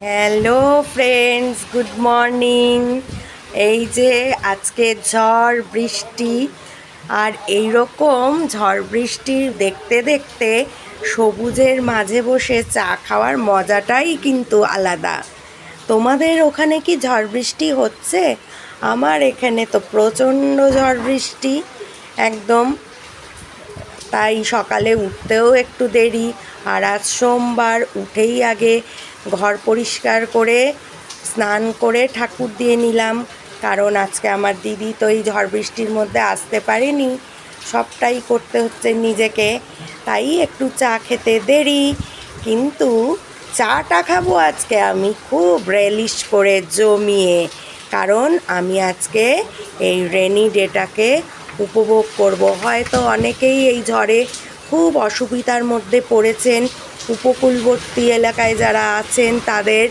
Hello friends, good morning. এই যে আজকে ঝড় বৃষ্টি, আর এই রকম ঝড় বৃষ্টি দেখতে দেখতে সবুজের মাঝে বসে চা খাওয়ার মজাটাই কিন্তু আলাদা। তোমাদের ওখানে কি ঝড় বৃষ্টি হচ্ছে? আমার এখানে তো প্রচণ্ড ঝড় বৃষ্টি একদম। তাই সকালে উঠতেও একটু দেরি, আর আজ সোমবার উঠেই আগে ঘর পরিষ্কার করে স্নান করে ঠাকুর দিয়ে নিলাম, কারণ আজকে আমার দিদি তো এই ঝড় বৃষ্টির মধ্যে আসতে পারেনি, সবটাই করতে হচ্ছে নিজেকে। তাই একটু চা খেতে দেরি, কিন্তু চাটা খাবো আজকে আমি খুব রেলিশ করে জমিয়ে, কারণ আমি আজকে এই রেনি ডেটাকে উপভোগ করব। হয়তো অনেকেই এই ঝড়ে খুব অসুবিধার মধ্যে পড়েছেন, উপকূলবর্তী এলাকায় যারা আছেন তাদের